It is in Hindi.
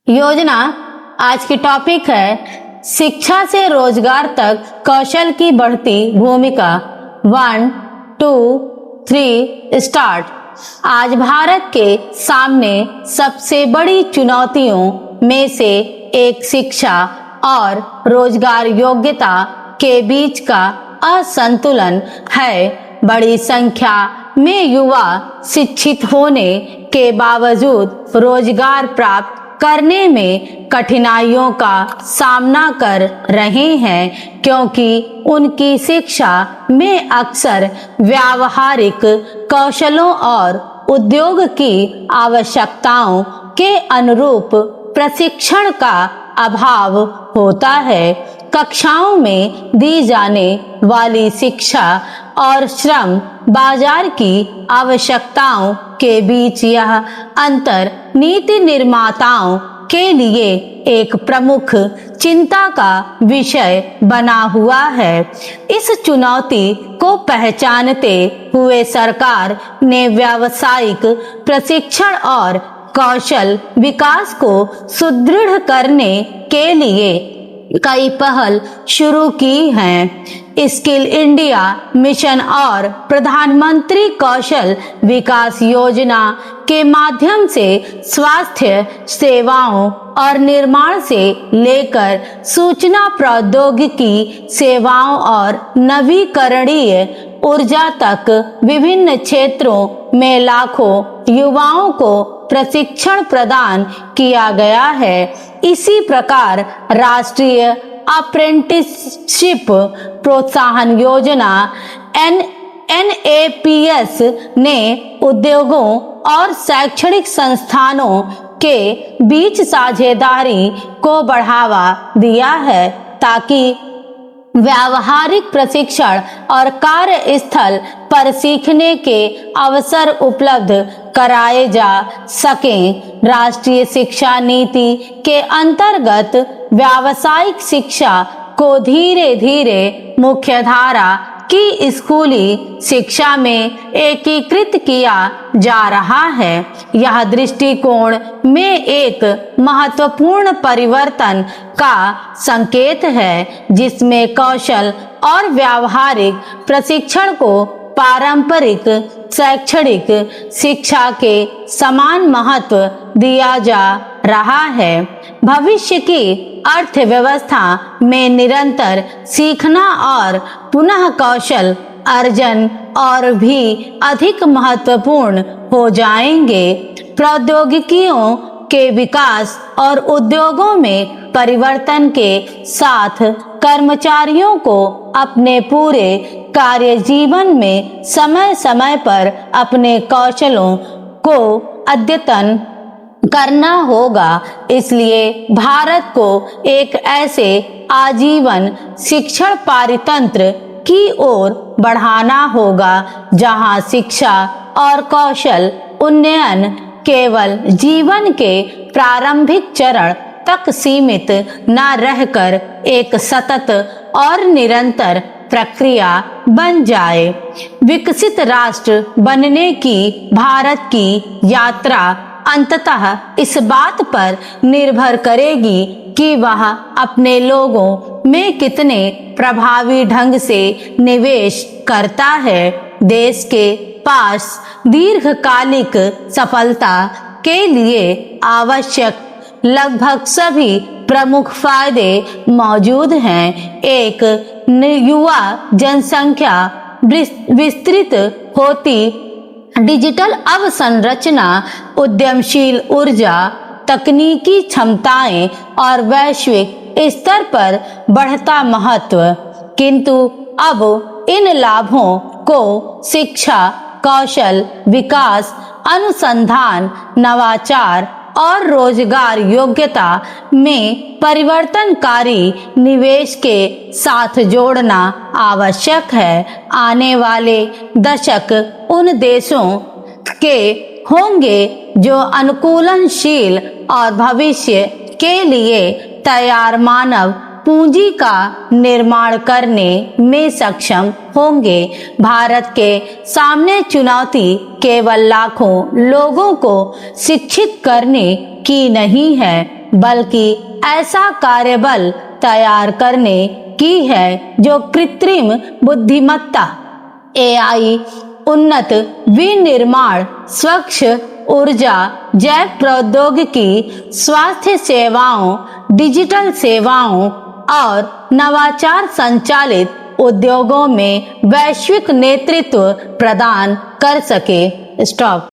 योजना आज की टॉपिक है शिक्षा से रोजगार तक कौशल की बढ़ती भूमिका। 1, 2, 3 स्टार्ट। आज भारत के सामने सबसे बड़ी चुनौतियों में से एक शिक्षा और रोजगार योग्यता के बीच का असंतुलन है। बड़ी संख्या में युवा शिक्षित होने के बावजूद रोजगार प्राप्त करने में कठिनाइयों का सामना कर रहे हैं, क्योंकि उनकी शिक्षा में अक्सर व्यावहारिक कौशलों और उद्योग की आवश्यकताओं के अनुरूप प्रशिक्षण का अभाव होता है। कक्षाओं में दी जाने वाली शिक्षा और श्रम बाजार की आवश्यकताओं के बीच यह अंतर नीति निर्माताओं के लिए एक प्रमुख चिंता का विषय बना हुआ है। इस चुनौती को पहचानते हुए सरकार ने व्यावसायिक प्रशिक्षण और कौशल विकास को सुदृढ़ करने के लिए कई पहल शुरू की हैं। स्किल इंडिया मिशन और प्रधानमंत्री कौशल विकास योजना के माध्यम से स्वास्थ्य सेवाओं और निर्माण से लेकर सूचना प्रौद्योगिकी सेवाओं और नवीकरणीय ऊर्जा तक विभिन्न क्षेत्रों में लाखों युवाओं को प्रशिक्षण प्रदान किया गया है। इसी प्रकार राष्ट्रीय अप्रेंटिसशिप प्रोत्साहन योजना NAPS ने उद्योगों और शैक्षणिक संस्थानों के बीच साझेदारी को बढ़ावा दिया है, ताकि व्यावहारिक प्रशिक्षण और कार्यस्थल पर सीखने के अवसर उपलब्ध कराए जा सकें। राष्ट्रीय शिक्षा नीति के अंतर्गत व्यावसायिक शिक्षा को धीरे धीरे मुख्यधारा की स्कूली शिक्षा में एकीकृत किया जा रहा है। यह दृष्टिकोण में एक महत्वपूर्ण परिवर्तन का संकेत है, जिसमें कौशल और व्यावहारिक प्रशिक्षण को पारंपरिक शैक्षणिक शिक्षा के समान महत्व दिया जा रहा है। भविष्य की अर्थव्यवस्था में निरंतर सीखना और पुनः कौशल अर्जन और भी अधिक महत्वपूर्ण हो जाएंगे। प्रौद्योगिकियों के विकास और उद्योगों में परिवर्तन के साथ कर्मचारियों को अपने पूरे कार्य जीवन में समय समय पर अपने कौशलों को अद्यतन करना होगा। इसलिए भारत को एक ऐसे आजीवन शिक्षण पारितंत्र की ओर बढ़ाना होगा जहां शिक्षा और कौशल उन्नयन केवल जीवन के प्रारंभिक चरण तक सीमित न रहकर एक सतत और निरंतर प्रक्रिया बन जाए। विकसित राष्ट्र बनने की भारत की यात्रा अंततः इस बात पर निर्भर करेगी कि वह अपने लोगों में कितने प्रभावी ढंग से निवेश करता है। देश के पास दीर्घकालिक सफलता के लिए आवश्यक लगभग सभी प्रमुख फायदे मौजूद हैं। एक युवा जनसंख्या विस्तृत होती डिजिटल अवसंरचना, उद्यमशील ऊर्जा, तकनीकी क्षमताएं और वैश्विक स्तर पर बढ़ता महत्व। किंतु अब इन लाभों को शिक्षा, कौशल विकास, अनुसंधान, नवाचार और रोजगार योग्यता में परिवर्तनकारी निवेश के साथ जोड़ना आवश्यक है। आने वाले दशक उन देशों के होंगे जो अनुकूलनशील और भविष्य के लिए तैयार मानव पूंजी का निर्माण करने में सक्षम होंगे। भारत के सामने चुनौती केवल लाखों लोगों को शिक्षित करने की नहीं है, बल्कि ऐसा कार्यबल तैयार करने की है जो कृत्रिम बुद्धिमत्ता, एआई, उन्नत विनिर्माण, स्वच्छ ऊर्जा, जैव प्रौद्योगिकी, स्वास्थ्य सेवाओं, डिजिटल सेवाओं और नवाचार संचालित उद्योगों में वैश्विक नेतृत्व प्रदान कर सके। स्टॉप।